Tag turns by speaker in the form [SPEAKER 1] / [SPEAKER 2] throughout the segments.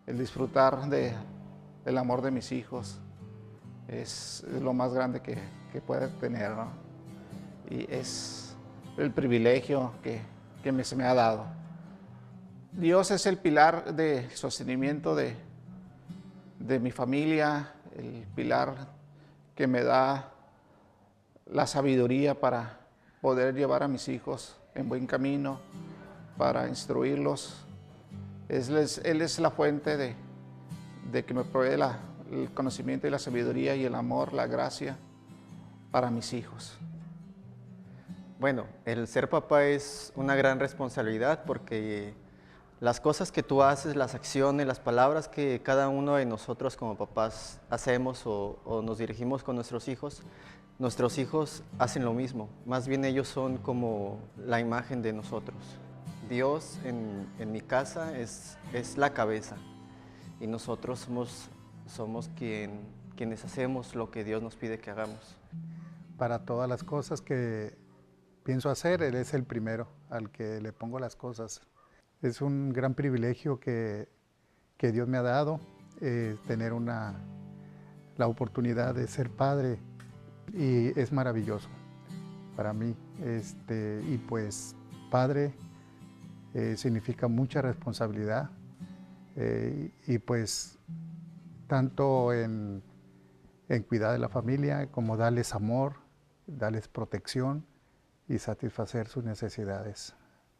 [SPEAKER 1] el disfrutar del amor de mis hijos es lo más grande que puede tener, ¿no? Y es el privilegio que se me ha dado. Dios es el pilar de sostenimiento de mi familia, el pilar que me da la sabiduría para poder llevar a mis hijos en buen camino, para instruirlos. Él es la fuente de que me provee el conocimiento y la sabiduría y el amor, la gracia para mis hijos.
[SPEAKER 2] Bueno, el ser papá es una gran responsabilidad porque las cosas que tú haces, las acciones, las palabras que cada uno de nosotros como papás hacemos o nos dirigimos con nuestros hijos hacen lo mismo. Más bien ellos son como la imagen de nosotros. Dios en mi casa es la cabeza y nosotros somos quienes hacemos lo que Dios nos pide que hagamos.
[SPEAKER 3] Para todas las cosas que pienso hacer, Él es el primero al que le pongo las cosas. Es un gran privilegio que Dios me ha dado, tener la oportunidad de ser padre, y es maravilloso para mí. Y pues padre significa mucha responsabilidad, y pues tanto en cuidar de la familia como darles amor, darles protección y satisfacer sus necesidades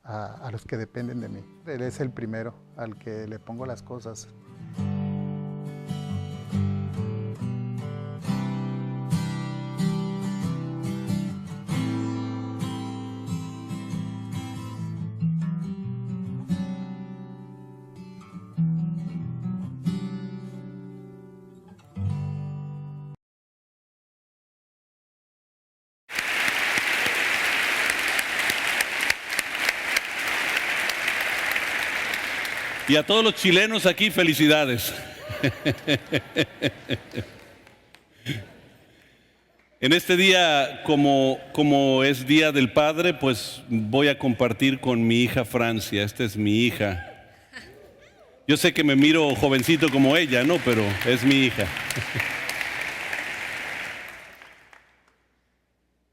[SPEAKER 3] a los que dependen de mí. Él es el primero al que le pongo las cosas.
[SPEAKER 4] Y a todos los chilenos aquí, felicidades. En este día, como es Día del Padre, pues voy a compartir con mi hija Francia. Esta es mi hija. Yo sé que me miro jovencito como ella, ¿no? Pero es mi hija.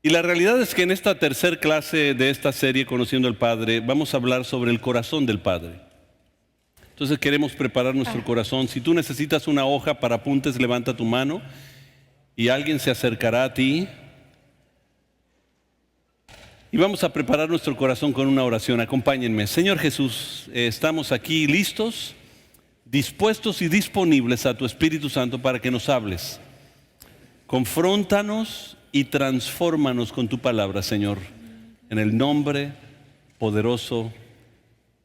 [SPEAKER 4] Y la realidad es que en esta tercera clase de esta serie, Conociendo al Padre, vamos a hablar sobre el corazón del Padre. Entonces queremos preparar nuestro corazón. Si tú necesitas una hoja para apuntes, levanta tu mano y alguien se acercará a ti. Y vamos a preparar nuestro corazón con una oración. Acompáñenme. Señor Jesús, estamos aquí listos, dispuestos y disponibles a tu Espíritu Santo para que nos hables. Confróntanos y transfórmanos con tu palabra, Señor, en el nombre poderoso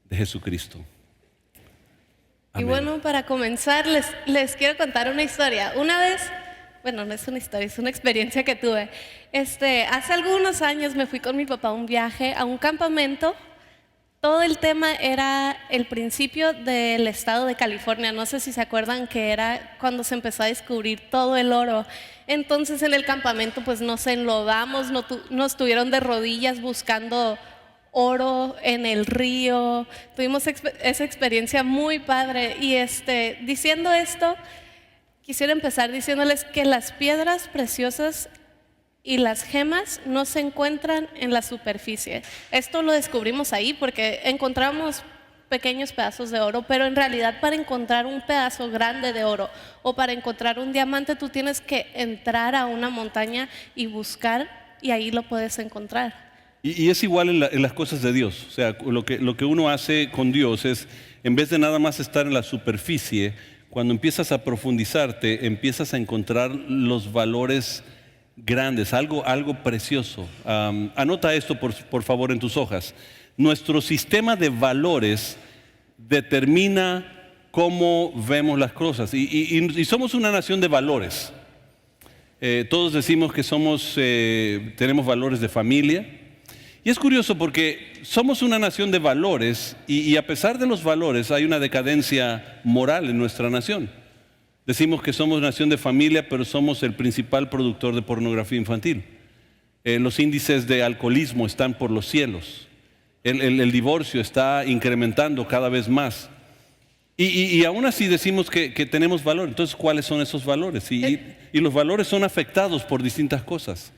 [SPEAKER 4] de Jesucristo. Amén.
[SPEAKER 5] Y bueno, para comenzar, les quiero contar una historia. Una vez, bueno, no es una historia, es una experiencia que tuve. Hace algunos años me fui con mi papá a un viaje, a un campamento. Todo el tema era el principio del estado de California. No sé si se acuerdan que era cuando se empezó a descubrir todo el oro. Entonces en el campamento pues nos enlodamos, nos tuvieron de rodillas buscando oro en el río. Tuvimos esa experiencia muy padre. Y diciendo esto, quisiera empezar diciéndoles que las piedras preciosas y las gemas no se encuentran en la superficie. Esto lo descubrimos ahí porque encontramos pequeños pedazos de oro, pero en realidad para encontrar un pedazo grande de oro o para encontrar un diamante tú tienes que entrar a una montaña y buscar, y ahí lo puedes encontrar.
[SPEAKER 4] Y es igual en las cosas de Dios. O sea, lo que uno hace con Dios es, en vez de nada más estar en la superficie, cuando empiezas a profundizarte, empiezas a encontrar los valores grandes, algo precioso. Anota esto por favor en tus hojas. Nuestro sistema de valores determina cómo vemos las cosas. Y somos una nación de valores. Todos decimos que tenemos valores de familia. Y es curioso porque somos una nación de valores y a pesar de los valores hay una decadencia moral en nuestra nación. Decimos que somos nación de familia, pero somos el principal productor de pornografía infantil. Los índices de alcoholismo están por los cielos. El divorcio está incrementando cada vez más. Y aún así decimos que tenemos valor. Entonces, ¿cuáles son esos valores? Y los valores son afectados por distintas cosas.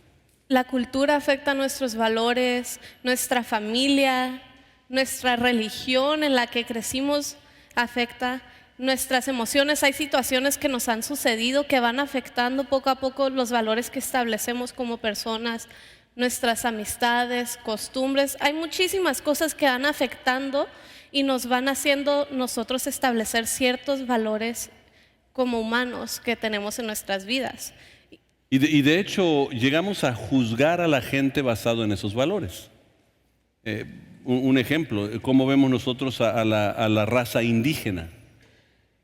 [SPEAKER 5] La cultura afecta nuestros valores, nuestra familia, nuestra religión en la que crecimos afecta nuestras emociones. Hay situaciones que nos han sucedido que van afectando poco a poco los valores que establecemos como personas, nuestras amistades, costumbres. Hay muchísimas cosas que van afectando y nos van haciendo nosotros establecer ciertos valores como humanos que tenemos en nuestras vidas.
[SPEAKER 4] Y de hecho, llegamos a juzgar a la gente basado en esos valores. Un ejemplo, cómo vemos nosotros a la raza indígena.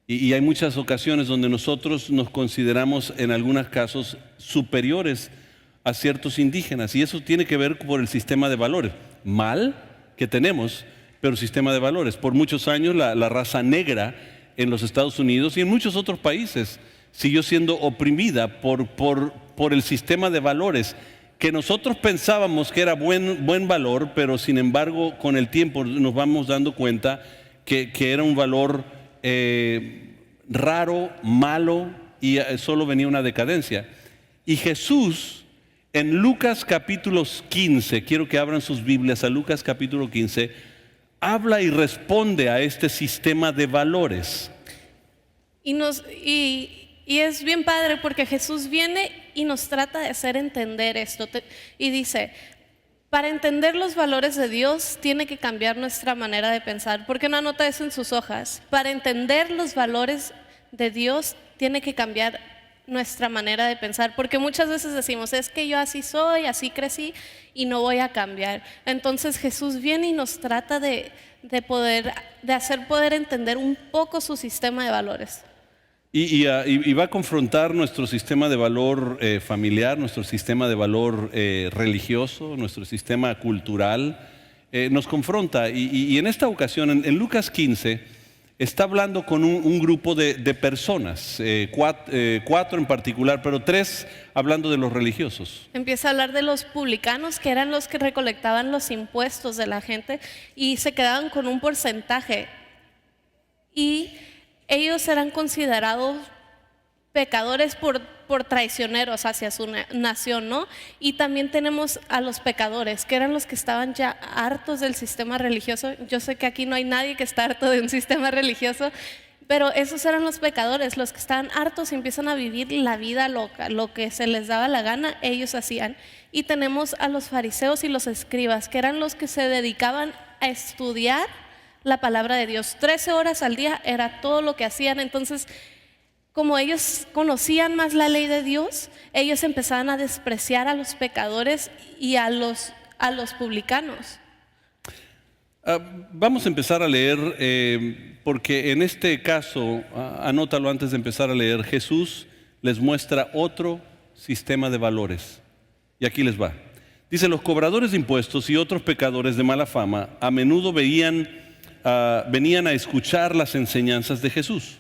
[SPEAKER 4] Y hay muchas ocasiones donde nosotros nos consideramos en algunos casos superiores a ciertos indígenas. Y eso tiene que ver por el sistema de valores. Mal que tenemos, pero sistema de valores. Por muchos años la raza negra en los Estados Unidos y en muchos otros países siguió siendo oprimida por el sistema de valores que nosotros pensábamos que era buen valor, pero sin embargo con el tiempo nos vamos dando cuenta que era un valor raro, malo, y solo venía una decadencia. Y Jesús en Lucas capítulo 15, quiero que abran sus Biblias a Lucas capítulo 15, habla y responde a este sistema de valores.
[SPEAKER 5] Y es bien padre porque Jesús viene y nos trata de hacer entender esto. Y dice, para entender los valores de Dios tiene que cambiar nuestra manera de pensar. ¿Por qué no anota eso en sus hojas? Para entender los valores de Dios tiene que cambiar nuestra manera de pensar. Porque muchas veces decimos, es que yo así soy, así crecí y no voy a cambiar. Entonces Jesús viene y nos trata de hacer poder entender un poco su sistema de valores.
[SPEAKER 4] Y va a confrontar nuestro sistema de valor familiar, nuestro sistema de valor religioso, nuestro sistema cultural. Nos confronta. Y en esta ocasión, en Lucas 15, está hablando con un grupo de personas, cuatro en particular, pero tres hablando de los religiosos.
[SPEAKER 5] Empieza a hablar de los publicanos, que eran los que recolectaban los impuestos de la gente y se quedaban con un porcentaje. Y ellos eran considerados pecadores por traicioneros hacia su nación, ¿no? Y también tenemos a los pecadores, que eran los que estaban ya hartos del sistema religioso. Yo sé que aquí no hay nadie que está harto de un sistema religioso, pero esos eran los pecadores, los que estaban hartos y empiezan a vivir la vida loca, lo que se les daba la gana, ellos hacían. Y tenemos a los fariseos y los escribas, que eran los que se dedicaban a estudiar la palabra de Dios. 13 horas al día era todo lo que hacían. Entonces, como ellos conocían más la ley de Dios, ellos empezaban a despreciar a los pecadores y a los publicanos.
[SPEAKER 4] Vamos a empezar a leer, porque en este caso, anótalo antes de empezar a leer, Jesús les muestra otro sistema de valores. Y aquí les va. Dice, los cobradores de impuestos y otros pecadores de mala fama a menudo venían a escuchar las enseñanzas de Jesús.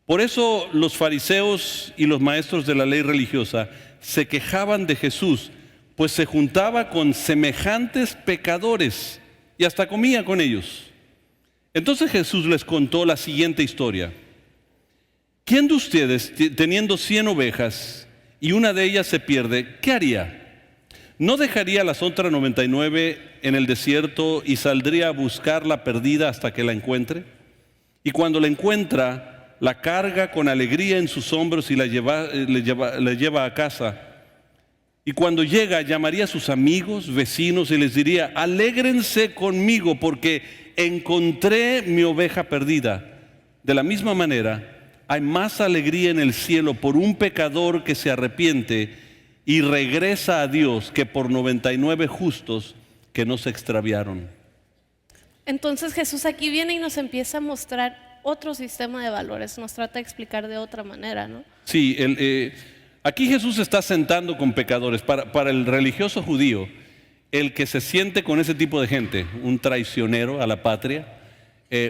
[SPEAKER 4] Por eso los fariseos y los maestros de la ley religiosa se quejaban de Jesús, pues se juntaba con semejantes pecadores y hasta comía con ellos. Entonces Jesús les contó la siguiente historia. ¿Quién de ustedes, teniendo 100 ovejas y una de ellas se pierde, qué haría? ¿No dejaría las otras 99 en el desierto y saldría a buscar la perdida hasta que la encuentre? Y cuando la encuentra, la carga con alegría en sus hombros y la lleva a casa. Y cuando llega, llamaría a sus amigos, vecinos y les diría, alégrense conmigo porque encontré mi oveja perdida. De la misma manera, hay más alegría en el cielo por un pecador que se arrepiente y regresa a Dios que por 99 justos que no se extraviaron.
[SPEAKER 5] Entonces Jesús aquí viene y nos empieza a mostrar otro sistema de valores, nos trata de explicar de otra manera, ¿no?
[SPEAKER 4] Sí, aquí Jesús está sentando con pecadores. Para el religioso judío, el que se siente con ese tipo de gente, un traicionero a la patria,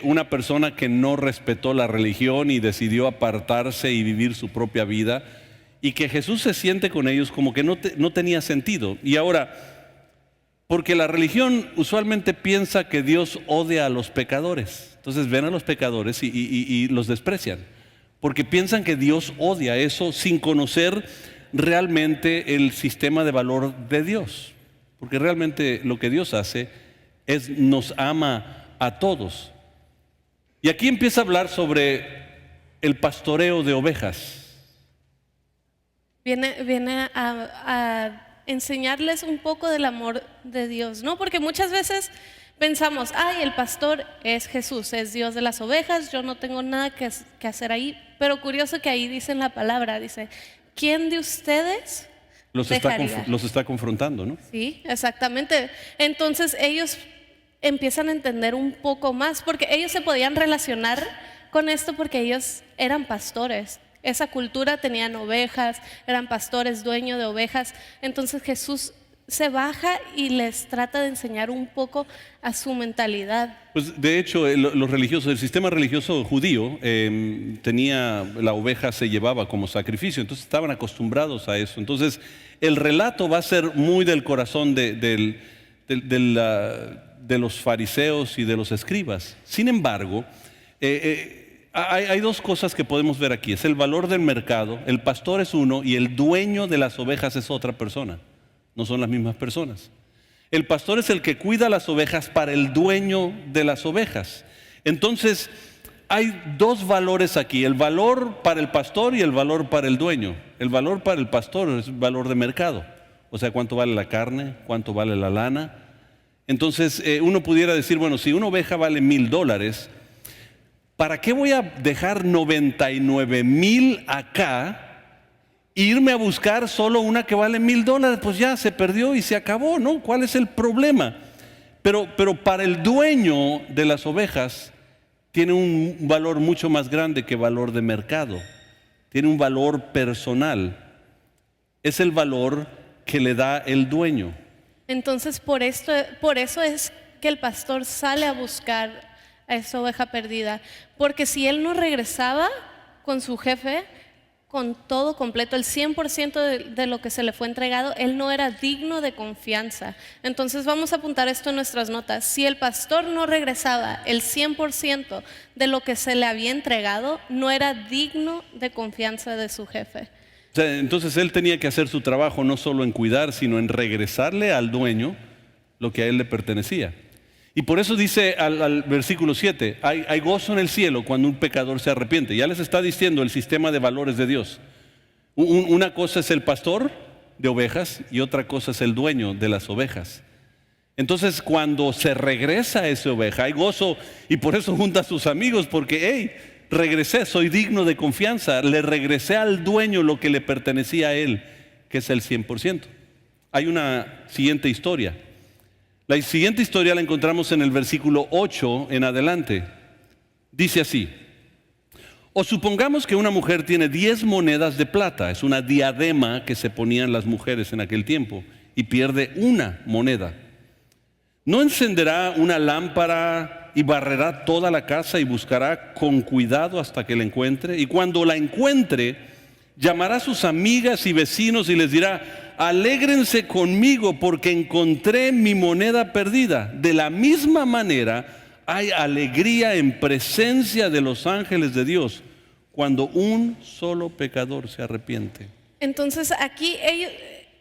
[SPEAKER 4] una persona que no respetó la religión y decidió apartarse y vivir su propia vida, y que Jesús se siente con ellos como que no tenía sentido. Y ahora, Porque la religión usualmente piensa que Dios odia a los pecadores. Entonces ven a los pecadores y los desprecian. Porque piensan que Dios odia eso sin conocer realmente el sistema de valor de Dios. Porque realmente lo que Dios hace es nos ama a todos. Y aquí empieza a hablar sobre el pastoreo de ovejas.
[SPEAKER 5] Viene a enseñarles un poco del amor de Dios, ¿no? Porque muchas veces pensamos, ay, el pastor es Jesús, es Dios de las ovejas, yo no tengo nada que hacer ahí. Pero curioso que ahí dice en la palabra, dice, ¿quién de ustedes
[SPEAKER 4] los está confrontando, ¿no?
[SPEAKER 5] Sí, exactamente. Entonces ellos empiezan a entender un poco más, porque ellos se podían relacionar con esto porque ellos eran pastores. Esa cultura tenían ovejas, eran pastores, dueños de ovejas. Entonces Jesús se baja y les trata de enseñar un poco a su mentalidad.
[SPEAKER 4] Pues de hecho, los religiosos, el sistema religioso judío tenía, la oveja se llevaba como sacrificio, entonces estaban acostumbrados a eso. Entonces el relato va a ser muy del corazón de los fariseos y de los escribas. Sin embargo, hay dos cosas que podemos ver aquí. Es el valor del mercado, el pastor es uno y el dueño de las ovejas es otra persona. No son las mismas personas. El pastor es el que cuida las ovejas para el dueño de las ovejas. Entonces, hay dos valores aquí, el valor para el pastor y el valor para el dueño. El valor para el pastor es valor de mercado, o sea, cuánto vale la carne, cuánto vale la lana. Entonces, uno pudiera decir, bueno, si una oveja vale $1,000, ¿para qué voy a dejar 99,000 acá? Irme a buscar solo una que vale $1,000, pues ya se perdió y se acabó, ¿no? ¿Cuál es el problema? Pero para el dueño de las ovejas tiene un valor mucho más grande que valor de mercado. Tiene un valor personal. Es el valor que le da el dueño.
[SPEAKER 5] Entonces por eso es que el pastor sale a buscar a esa oveja perdida. Porque si él no regresaba con su jefe, con todo completo, el 100% de lo que se le fue entregado, él no era digno de confianza. Entonces vamos a apuntar esto en nuestras notas. Si el pastor no regresaba el 100% de lo que se le había entregado, no era digno de confianza de su jefe.
[SPEAKER 4] O sea, entonces él tenía que hacer su trabajo no solo en cuidar, sino en regresarle al dueño lo que a él le pertenecía. Y por eso dice al versículo 7, hay gozo en el cielo cuando un pecador se arrepiente. Ya les está diciendo el sistema de valores de Dios. Una cosa es el pastor de ovejas y otra cosa es el dueño de las ovejas. Entonces cuando se regresa a esa oveja hay gozo y por eso junta a sus amigos porque, hey, regresé, soy digno de confianza. Le regresé al dueño lo que le pertenecía a él, que es el 100%. Hay una siguiente historia. La siguiente historia la encontramos en el versículo 8 en adelante. Dice así: o supongamos que una mujer tiene 10 monedas de plata, es una diadema que se ponían las mujeres en aquel tiempo, y pierde una moneda. ¿No encenderá una lámpara y barrerá toda la casa y buscará con cuidado hasta que la encuentre? Y cuando la encuentre, llamará a sus amigas y vecinos y les dirá: alégrense conmigo porque encontré mi moneda perdida. De la misma manera hay alegría en presencia de los ángeles de Dios cuando un solo pecador se arrepiente.
[SPEAKER 5] Entonces aquí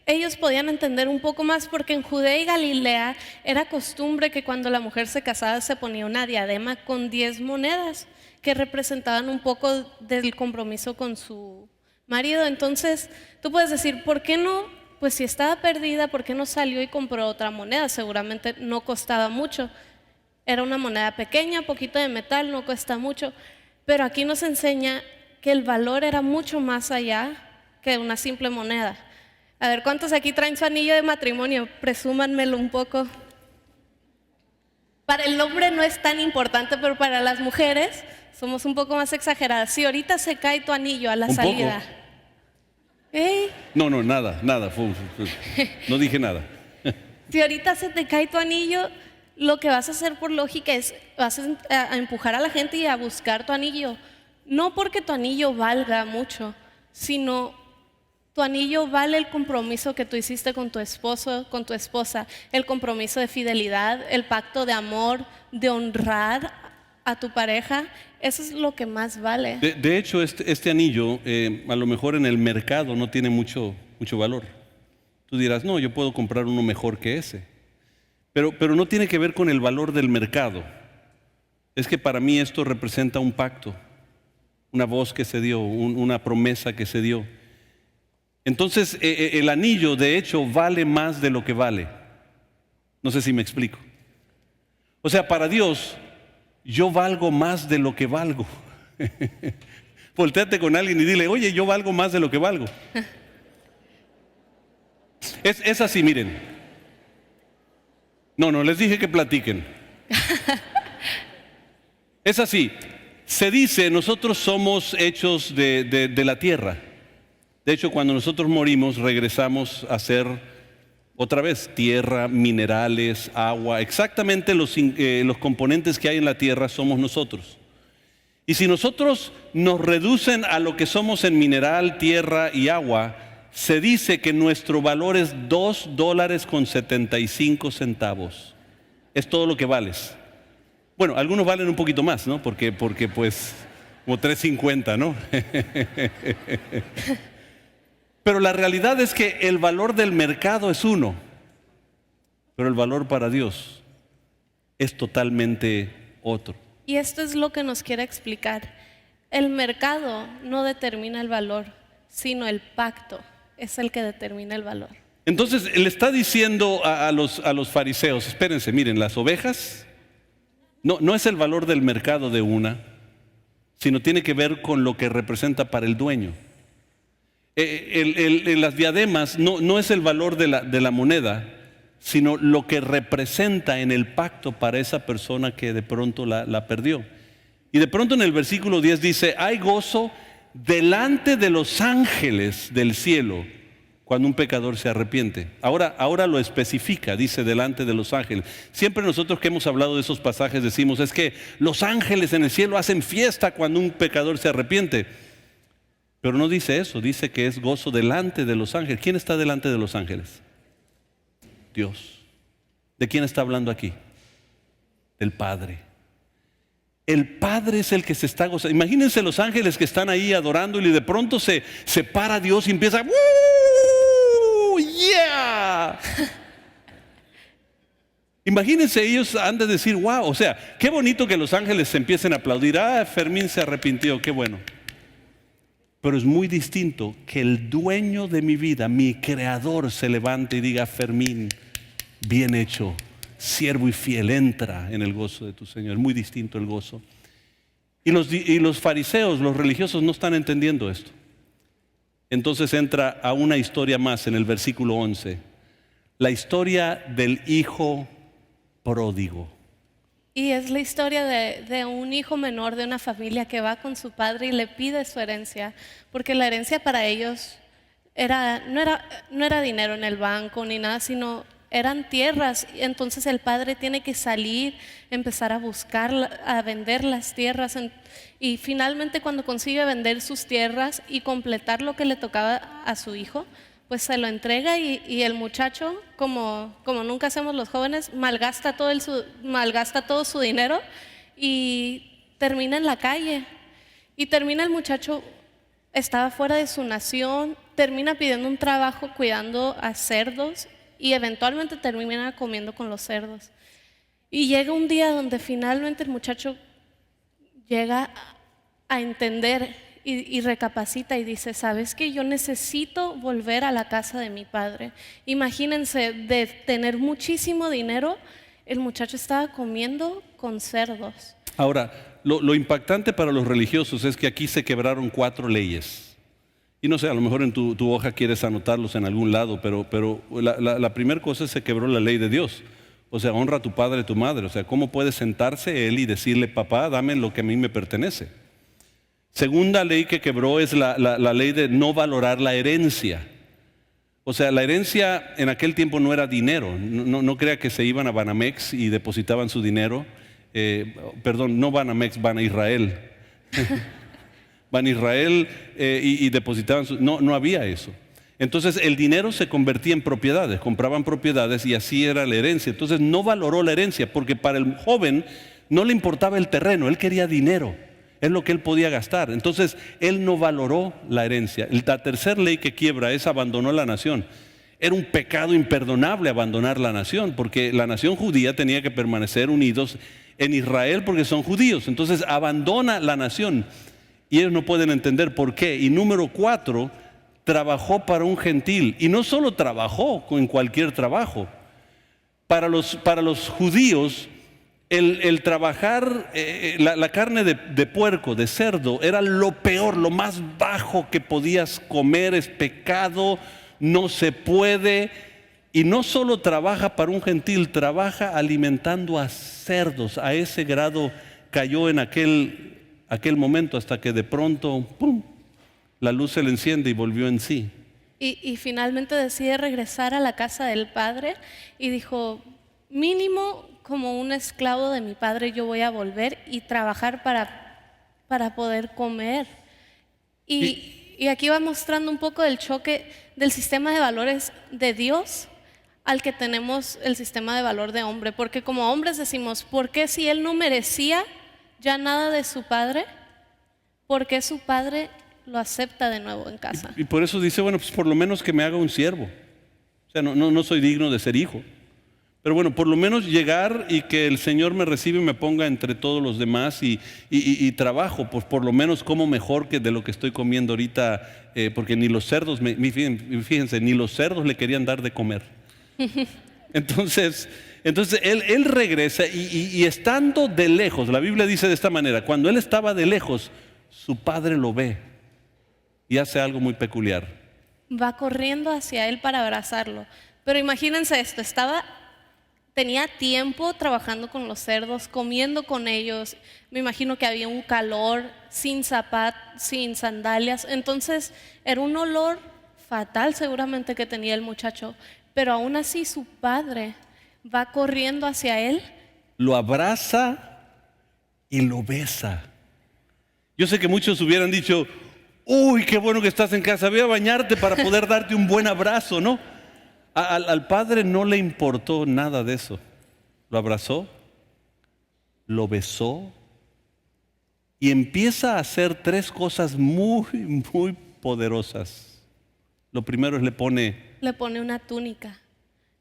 [SPEAKER 5] ellos podían entender un poco más porque en Judea y Galilea era costumbre que cuando la mujer se casaba se ponía una diadema con 10 monedas que representaban un poco del compromiso con su marido. Entonces tú puedes decir, ¿por qué no? Pues si estaba perdida, ¿por qué no salió y compró otra moneda? Seguramente no costaba mucho. Era una moneda pequeña, poquito de metal, no cuesta mucho. Pero aquí nos enseña que el valor era mucho más allá que una simple moneda. A ver, ¿cuántos aquí traen su anillo de matrimonio? Presúmanmelo un poco. Para el hombre no es tan importante, pero para las mujeres somos un poco más exageradas. Si ahorita se cae tu anillo a la salida. ¿Eh?
[SPEAKER 4] No, nada. No dije nada.
[SPEAKER 5] Si ahorita se te cae tu anillo, lo que vas a hacer por lógica es vas a empujar a la gente y a buscar tu anillo. No porque tu anillo valga mucho, sino Tu anillo vale el compromiso que tú hiciste con tu esposo, con tu esposa, el compromiso de fidelidad, el pacto de amor, de honrar a tu pareja. Eso es lo que más vale.
[SPEAKER 4] De hecho, este anillo a lo mejor en el mercado no tiene mucho valor. Tú dirás, no, yo puedo comprar uno mejor que ese. Pero no tiene que ver con el valor del mercado. Es que para mí esto representa un pacto, una voz que se dio, una promesa que se dio. Entonces, el anillo, de hecho, vale más de lo que vale. No sé si me explico. O sea, para Dios, yo valgo más de lo que valgo. Voltéate con alguien y dile, oye, yo valgo más de lo que valgo. Es así, miren. No, les dije que platiquen. Es así. Se dice, nosotros somos hechos de la tierra. De hecho, cuando nosotros morimos, regresamos a ser otra vez tierra, minerales, agua. Exactamente los componentes que hay en la tierra somos nosotros. Y si nosotros nos reducen a lo que somos en mineral, tierra y agua, se dice que nuestro valor es $2.75. Es todo lo que vales. Bueno, algunos valen un poquito más, ¿no? Porque pues, como 3.50, ¿no? Pero la realidad es que el valor del mercado es uno, pero el valor para Dios es totalmente otro.
[SPEAKER 5] Y esto es lo que nos quiere explicar. El mercado no determina el valor, sino el pacto es el que determina el valor.
[SPEAKER 4] Entonces le está diciendo a los fariseos, espérense, miren, las ovejas no es el valor del mercado de una, sino tiene que ver con lo que representa para el dueño. Las diademas no es el valor de la moneda, sino lo que representa en el pacto para esa persona que de pronto la perdió. Y de pronto en el versículo 10 dice, hay gozo delante de los ángeles del cielo cuando un pecador se arrepiente. Ahora lo especifica, dice delante de los ángeles. Siempre nosotros que hemos hablado de esos pasajes decimos, es que los ángeles en el cielo hacen fiesta cuando un pecador se arrepiente. Pero no dice eso, dice que es gozo delante de los ángeles. ¿Quién está delante de los ángeles? Dios. ¿De quién está hablando aquí? Del Padre. El Padre es el que se está gozando. Imagínense los ángeles que están ahí adorándole y de pronto se para Dios y empieza ¡woo! ¡Yeah! Imagínense, ellos han de decir wow, o sea, qué bonito que los ángeles se empiecen a aplaudir. Ah, Fermín se arrepintió, qué bueno. Pero es muy distinto que el dueño de mi vida, mi creador, se levante y diga, Fermín, bien hecho, siervo y fiel, entra en el gozo de tu Señor. Es muy distinto el gozo. Y los fariseos, los religiosos, no están entendiendo esto. Entonces entra a una historia más en el versículo 11. La historia del hijo pródigo.
[SPEAKER 5] Y es la historia de un hijo menor de una familia que va con su padre y le pide su herencia, porque la herencia para ellos no era dinero en el banco ni nada, sino eran tierras. Entonces el padre tiene que salir, empezar a buscar, a vender las tierras, y finalmente cuando consigue vender sus tierras y completar lo que le tocaba a su hijo, pues se lo entrega y el muchacho, como nunca hacemos los jóvenes, malgasta todo su dinero y termina en la calle. Y termina el muchacho, estaba fuera de su nación, termina pidiendo un trabajo cuidando a cerdos y eventualmente termina comiendo con los cerdos. Y llega un día donde finalmente el muchacho llega a entender y recapacita y dice, ¿sabes qué? Yo necesito volver a la casa de mi padre. Imagínense, de tener muchísimo dinero, el muchacho estaba comiendo con cerdos.
[SPEAKER 4] Ahora, lo impactante para los religiosos es que aquí se quebraron 4 leyes. Y no sé, a lo mejor en tu hoja quieres anotarlos en algún lado, pero la primera cosa es que se quebró la ley de Dios. O sea, honra a tu padre y a tu madre. O sea, ¿cómo puede sentarse él y decirle, papá, dame lo que a mí me pertenece? Segunda ley que quebró es la ley de no valorar la herencia. O sea, la herencia en aquel tiempo no era dinero. No crea que se iban a Banamex y depositaban su dinero. Perdón, no Banamex, Ban Israel. Ban Israel y depositaban su... No había eso. Entonces el dinero se convertía en propiedades, compraban propiedades y así era la herencia. Entonces no valoró la herencia porque para el joven no le importaba el terreno, él quería dinero, es lo que él podía gastar. Entonces él no valoró la herencia. La tercera ley que quiebra es abandonó la nación. Era un pecado imperdonable abandonar la nación, porque la nación judía tenía que permanecer unidos en Israel porque son judíos. Entonces abandona la nación y ellos no pueden entender por qué. Y número 4, trabajó para un gentil. Y no solo trabajó en cualquier trabajo. Para los judíos, el trabajar, la carne de puerco, de cerdo, era lo peor, lo más bajo que podías comer, es pecado, no se puede. Y no solo trabaja para un gentil, trabaja alimentando a cerdos. A ese grado cayó en aquel momento, hasta que de pronto, ¡pum!, la luz se le enciende y volvió en sí.
[SPEAKER 5] Y finalmente decide regresar a la casa del padre y dijo, mínimo como un esclavo de mi padre yo voy a volver y trabajar para poder comer. Y aquí va mostrando un poco del choque del sistema de valores de Dios al que tenemos el sistema de valor de hombre. Porque como hombres decimos, ¿por qué si él no merecía ya nada de su padre? ¿Por qué su padre lo acepta de nuevo en casa?
[SPEAKER 4] Y por eso dice, bueno, pues por lo menos que me haga un siervo. O sea, no soy digno de ser hijo. Pero bueno, por lo menos llegar y que el Señor me reciba y me ponga entre todos los demás y trabajo, pues por lo menos como mejor que de lo que estoy comiendo ahorita, porque ni los cerdos, fíjense, ni los cerdos le querían dar de comer. Entonces él regresa y estando de lejos, la Biblia dice de esta manera, cuando él estaba de lejos, su padre lo ve y hace algo muy peculiar.
[SPEAKER 5] Va corriendo hacia él para abrazarlo. Pero imagínense esto, tenía tiempo trabajando con los cerdos, comiendo con ellos. Me imagino que había un calor, sin zapatos, sin sandalias. Entonces era un olor fatal seguramente que tenía el muchacho. Pero aún así su padre va corriendo hacia él.
[SPEAKER 4] Lo abraza y lo besa. Yo sé que muchos hubieran dicho, uy, qué bueno que estás en casa, voy a bañarte para poder darte un buen abrazo, ¿no? Al padre no le importó nada de eso. Lo abrazó, lo besó y empieza a hacer 3 cosas muy, muy poderosas. Lo primero es le pone
[SPEAKER 5] una túnica,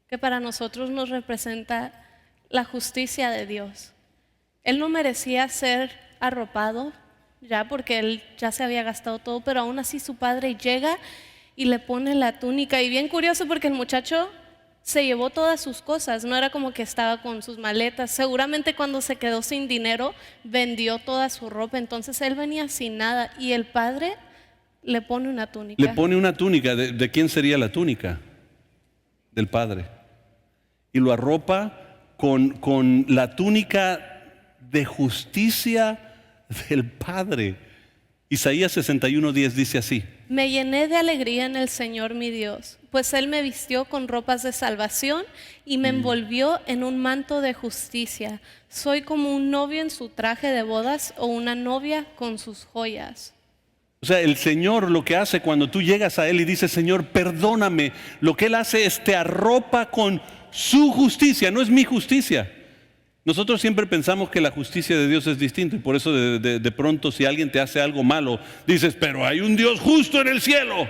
[SPEAKER 5] que para nosotros nos representa la justicia de Dios. Él no merecía ser arropado ya porque él ya se había gastado todo, pero aún así su padre llega y le pone la túnica. Y bien curioso porque el muchacho se llevó todas sus cosas, no era como que estaba con sus maletas. Seguramente cuando se quedó sin dinero vendió toda su ropa, entonces él venía sin nada y el padre le pone una túnica.
[SPEAKER 4] Le pone una túnica. ¿De quién sería la túnica? Del padre. Y lo arropa con la túnica de justicia del padre. Isaías 61:10 dice así:
[SPEAKER 5] me llené de alegría en el Señor mi Dios, pues Él me vistió con ropas de salvación y me envolvió en un manto de justicia. Soy como un novio en su traje de bodas o una novia con sus joyas.
[SPEAKER 4] O sea, el Señor lo que hace cuando tú llegas a Él y dices, Señor, perdóname, lo que Él hace es te arropa con su justicia, no es mi justicia. Nosotros siempre pensamos que la justicia de Dios es distinta y por eso de pronto si alguien te hace algo malo, dices, pero hay un Dios justo en el cielo.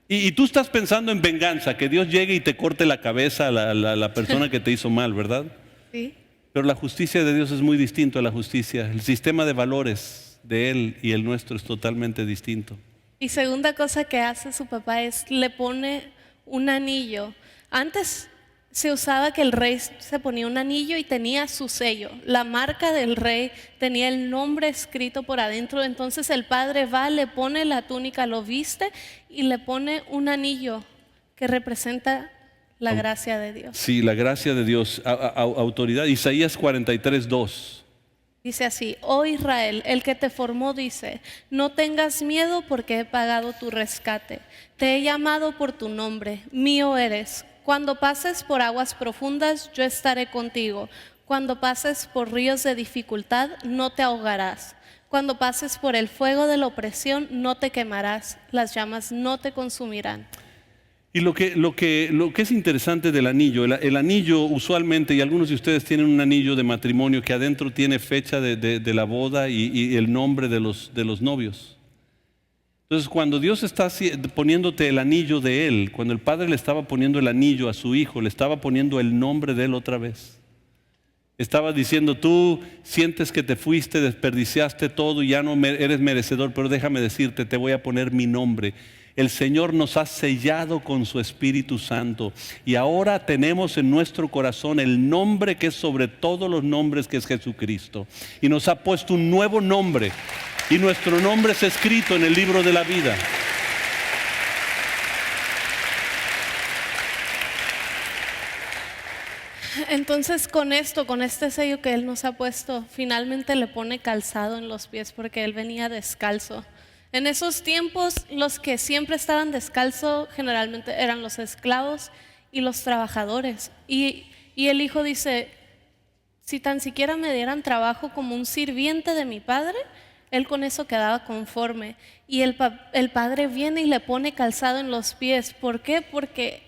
[SPEAKER 4] Y tú estás pensando en venganza, que Dios llegue y te corte la cabeza a la persona que te hizo mal, ¿verdad?
[SPEAKER 5] Sí.
[SPEAKER 4] Pero la justicia de Dios es muy distinto a la justicia. El sistema de valores de Él y el nuestro es totalmente distinto.
[SPEAKER 5] Y segunda cosa que hace su papá es le pone un anillo. Antes se usaba que el rey se ponía un anillo y tenía su sello. La marca del rey tenía el nombre escrito por adentro. Entonces el padre va, le pone la túnica, lo viste y le pone un anillo que representa la gracia de Dios.
[SPEAKER 4] Sí, la gracia de Dios, autoridad. Isaías 43:2.
[SPEAKER 5] Dice así: oh Israel, el que te formó dice, no tengas miedo porque he pagado tu rescate. Te he llamado por tu nombre, mío eres. Cuando pases por aguas profundas, yo estaré contigo. Cuando pases por ríos de dificultad, no te ahogarás. Cuando pases por el fuego de la opresión, no te quemarás. Las llamas no te consumirán.
[SPEAKER 4] Y lo que es interesante del anillo, el anillo usualmente, y algunos de ustedes tienen un anillo de matrimonio que adentro tiene fecha de la boda y el nombre de los novios. Entonces, cuando Dios está poniéndote el anillo de Él, cuando el Padre le estaba poniendo el anillo a su Hijo, le estaba poniendo el nombre de Él otra vez. Estaba diciendo, tú sientes que te fuiste, desperdiciaste todo y ya no eres merecedor, pero déjame decirte, te voy a poner mi nombre. El Señor nos ha sellado con su Espíritu Santo y ahora tenemos en nuestro corazón el nombre que es sobre todos los nombres, que es Jesucristo. Y nos ha puesto un nuevo nombre y nuestro nombre es escrito en el libro de la vida.
[SPEAKER 5] Entonces con este sello que Él nos ha puesto, finalmente le pone calzado en los pies porque Él venía descalzo. En esos tiempos, los que siempre estaban descalzo generalmente eran los esclavos y los trabajadores. Y el Hijo dice, si tan siquiera me dieran trabajo como un sirviente de mi Padre, Él con eso quedaba conforme. Y el Padre viene y le pone calzado en los pies. ¿Por qué? Porque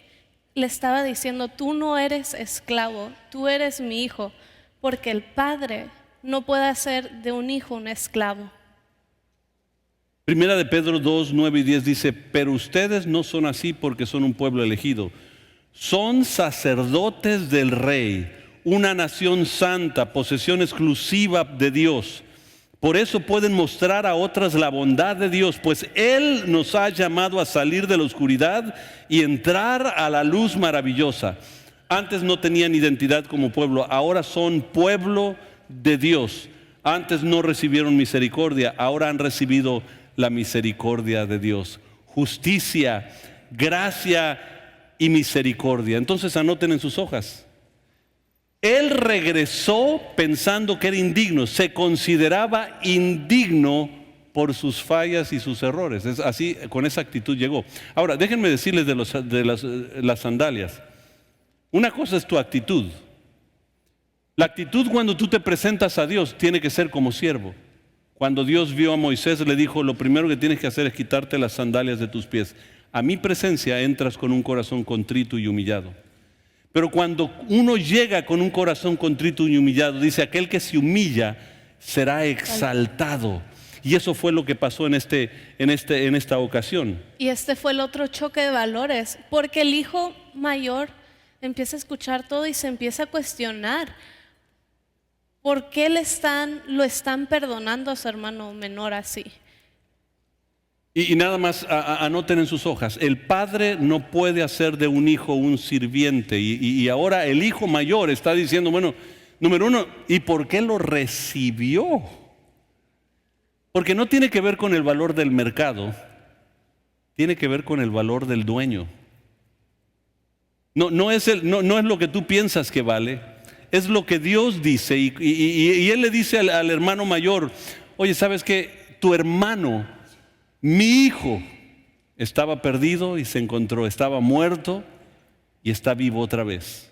[SPEAKER 5] le estaba diciendo, tú no eres esclavo, tú eres mi hijo. Porque el Padre no puede hacer de un hijo un esclavo.
[SPEAKER 4] Primera de Pedro 2, 9 y 10 dice, pero ustedes no son así porque son un pueblo elegido. Son sacerdotes del Rey, una nación santa, posesión exclusiva de Dios. Por eso pueden mostrar a otras la bondad de Dios, pues Él nos ha llamado a salir de la oscuridad y entrar a la luz maravillosa. Antes no tenían identidad como pueblo, ahora son pueblo de Dios. Antes no recibieron misericordia, ahora han recibido la misericordia de Dios. Justicia, gracia y misericordia. Entonces anoten en sus hojas. Él regresó pensando que era indigno, se consideraba indigno por sus fallas y sus errores. Es así, con esa actitud llegó. Ahora, déjenme decirles de las sandalias. Una cosa es tu actitud. La actitud cuando tú te presentas a Dios tiene que ser como siervo. Cuando Dios vio a Moisés, le dijo, lo primero que tienes que hacer es quitarte las sandalias de tus pies. A mi presencia entras con un corazón contrito y humillado. Pero cuando uno llega con un corazón contrito y humillado, dice, aquel que se humilla será exaltado. Y eso fue lo que pasó en esta ocasión.
[SPEAKER 5] Y este fue el otro choque de valores, porque el hijo mayor empieza a escuchar todo y se empieza a cuestionar. ¿Por qué lo están perdonando a su hermano menor así?
[SPEAKER 4] Y nada más anoten en sus hojas, el padre no puede hacer de un hijo un sirviente. Y ahora el hijo mayor está diciendo, bueno, número uno, ¿y por qué lo recibió? Porque no tiene que ver con el valor del mercado, tiene que ver con el valor del dueño. No es lo que tú piensas que vale. Es lo que Dios dice y Él le dice al hermano mayor, oye, ¿sabes qué? Tu hermano, mi hijo, estaba perdido y se encontró, estaba muerto y está vivo otra vez.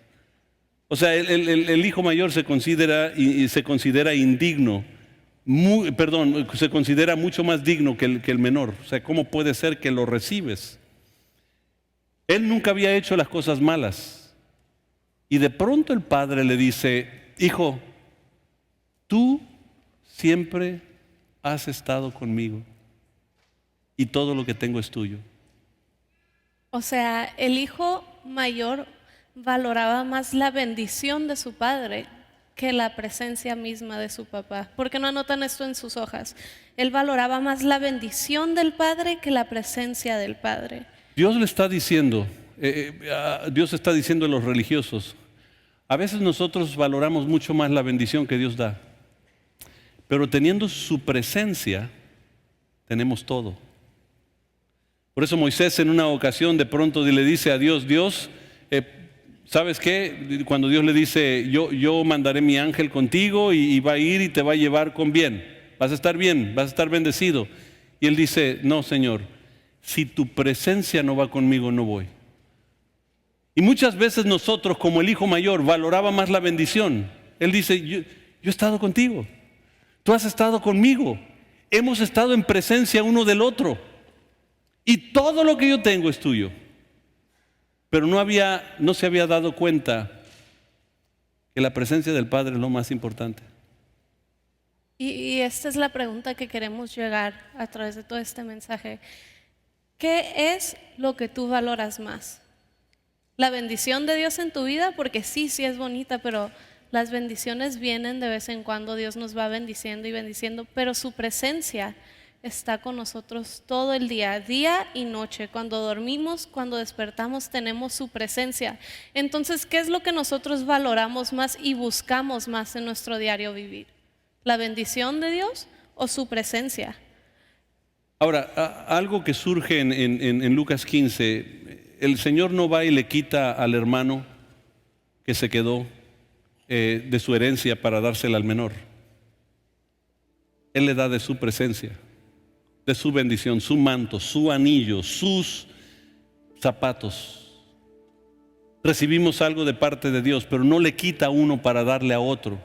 [SPEAKER 4] O sea, el hijo mayor se considera indigno, se considera mucho más digno que el menor. O sea, ¿cómo puede ser que lo recibes? Él nunca había hecho las cosas malas. Y de pronto el padre le dice, hijo, tú siempre has estado conmigo y todo lo que tengo es tuyo.
[SPEAKER 5] O sea, el hijo mayor valoraba más la bendición de su padre que la presencia misma de su papá. ¿Por qué no anotan esto en sus hojas? Él valoraba más la bendición del padre que la presencia del padre.
[SPEAKER 4] Dios le está diciendo, Dios está diciendo a los religiosos, a veces nosotros valoramos mucho más la bendición que Dios da, pero teniendo su presencia, tenemos todo. Por eso Moisés en una ocasión de pronto le dice a Dios, ¿sabes qué? Cuando Dios le dice, yo mandaré mi ángel contigo y va a ir y te va a llevar con bien, vas a estar bien, vas a estar bendecido. Y él dice, no, Señor, si tu presencia no va conmigo, no voy. Y muchas veces nosotros, como el hijo mayor, valoraba más la bendición. Él dice, yo he estado contigo, tú has estado conmigo, hemos estado en presencia uno del otro y todo lo que yo tengo es tuyo. pero no se había dado cuenta que la presencia del Padre es lo más importante.
[SPEAKER 5] Y esta es la pregunta que queremos llegar a través de todo este mensaje. ¿Qué es lo que tú valoras más? ¿La bendición de Dios en tu vida? Porque sí es bonita, pero las bendiciones vienen de vez en cuando. Dios nos va bendiciendo y bendiciendo, pero su presencia está con nosotros todo el día y noche. Cuando dormimos, cuando despertamos, tenemos su presencia. Entonces, ¿qué es lo que nosotros valoramos más y buscamos más en nuestro diario vivir? ¿La bendición de Dios o su presencia?
[SPEAKER 4] Ahora, algo que surge en Lucas 15, el Señor no va y le quita al hermano que se quedó de su herencia para dársela al menor. Él le da de su presencia, de su bendición, su manto, su anillo, sus zapatos. Recibimos algo de parte de Dios, pero no le quita a uno para darle a otro.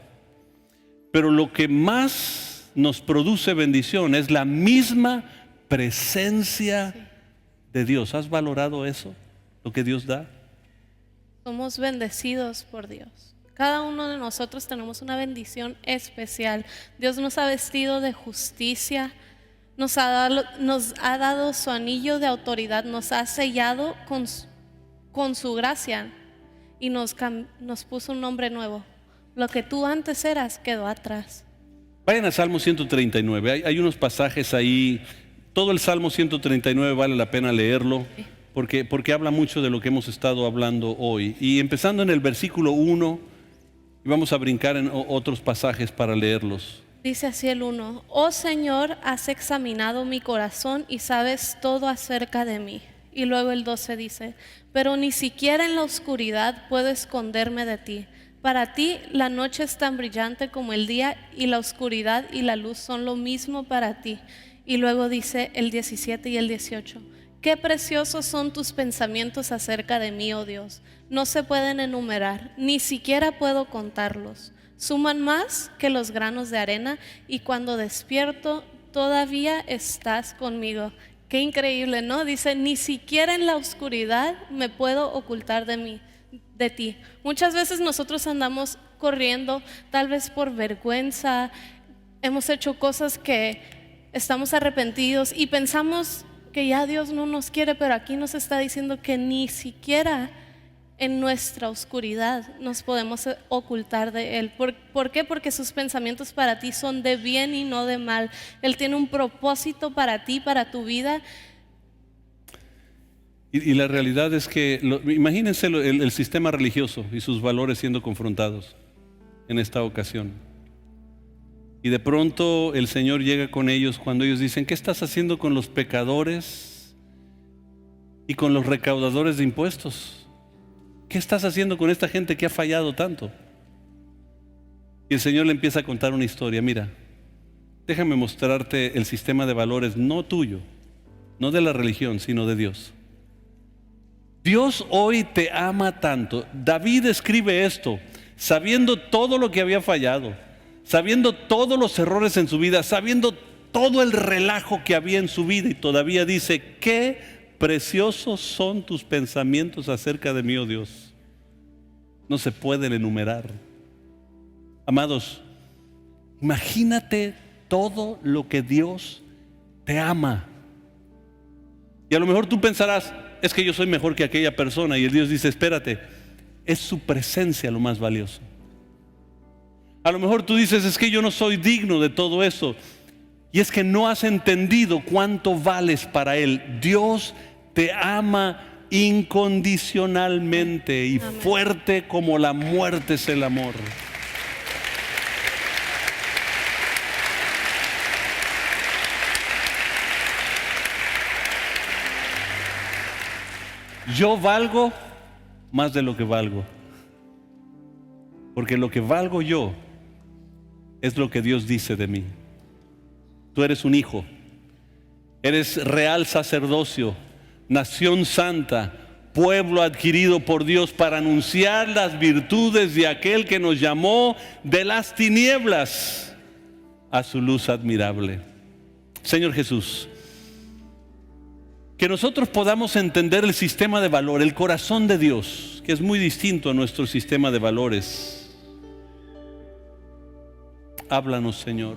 [SPEAKER 4] Pero lo que más nos produce bendición es la misma presencia de Dios. ¿Has valorado eso? Lo que Dios da.
[SPEAKER 5] Somos bendecidos por Dios. Cada uno de nosotros tenemos una bendición especial. Dios nos ha vestido de justicia, nos ha dado su anillo de autoridad, nos ha sellado con su gracia y nos puso un nombre nuevo. Lo que tú antes eras quedó atrás.
[SPEAKER 4] Vayan a Salmo 139, hay unos pasajes ahí. Todo el Salmo 139 vale la pena leerlo, porque habla mucho de lo que hemos estado hablando hoy. Y empezando en el versículo 1, y vamos a brincar en otros pasajes para leerlos.
[SPEAKER 5] Dice así el 1: Oh Señor, has examinado mi corazón y sabes todo acerca de mí. Y luego el 12 dice: pero ni siquiera en la oscuridad puedo esconderme de ti. Para ti la noche es tan brillante como el día, y la oscuridad y la luz son lo mismo para ti. Y luego dice el 17 y el 18: qué preciosos son tus pensamientos acerca de mí, oh Dios. No se pueden enumerar, ni siquiera puedo contarlos. Suman más que los granos de arena, y cuando despierto todavía estás conmigo. Qué increíble, ¿no? Dice, ni siquiera en la oscuridad me puedo ocultar de ti. Muchas veces nosotros andamos corriendo, tal vez por vergüenza, hemos hecho cosas que estamos arrepentidos y pensamos que ya Dios no nos quiere, pero aquí nos está diciendo que ni siquiera en nuestra oscuridad nos podemos ocultar de Él. ¿Por qué? Porque sus pensamientos para ti son de bien y no de mal. Él tiene un propósito para ti, para tu vida.
[SPEAKER 4] Y la realidad es que, imagínense el sistema religioso y sus valores siendo confrontados en esta ocasión. Y de pronto el Señor llega con ellos cuando ellos dicen: ¿qué estás haciendo con los pecadores y con los recaudadores de impuestos? ¿Qué estás haciendo con esta gente que ha fallado tanto? Y el Señor le empieza a contar una historia. Mira, déjame mostrarte el sistema de valores, no tuyo, no de la religión, sino de Dios. Dios hoy te ama tanto. David escribe esto sabiendo todo lo que había fallado, sabiendo todos los errores en su vida, sabiendo todo el relajo que había en su vida, y todavía dice: qué preciosos son tus pensamientos acerca de mí, oh Dios. No se pueden enumerar. Amados, imagínate todo lo que Dios te ama. Y a lo mejor tú pensarás: es que yo soy mejor que aquella persona. Y el Dios dice: espérate, es su presencia lo más valioso. A lo mejor tú dices: es que yo no soy digno de todo eso. Y es que no has entendido cuánto vales para Él. Dios te ama incondicionalmente y
[SPEAKER 5] Amén.
[SPEAKER 4] Fuerte como la muerte es el amor. Yo valgo más de lo que valgo, porque lo que valgo yo es lo que Dios dice de mí. Tú eres un hijo, eres real sacerdocio, nación santa, pueblo adquirido por Dios para anunciar las virtudes de aquel que nos llamó de las tinieblas a su luz admirable. Señor Jesús, Que nosotros podamos entender el sistema de valor, el corazón de Dios, que es muy distinto a nuestro sistema de valores. Háblanos, Señor.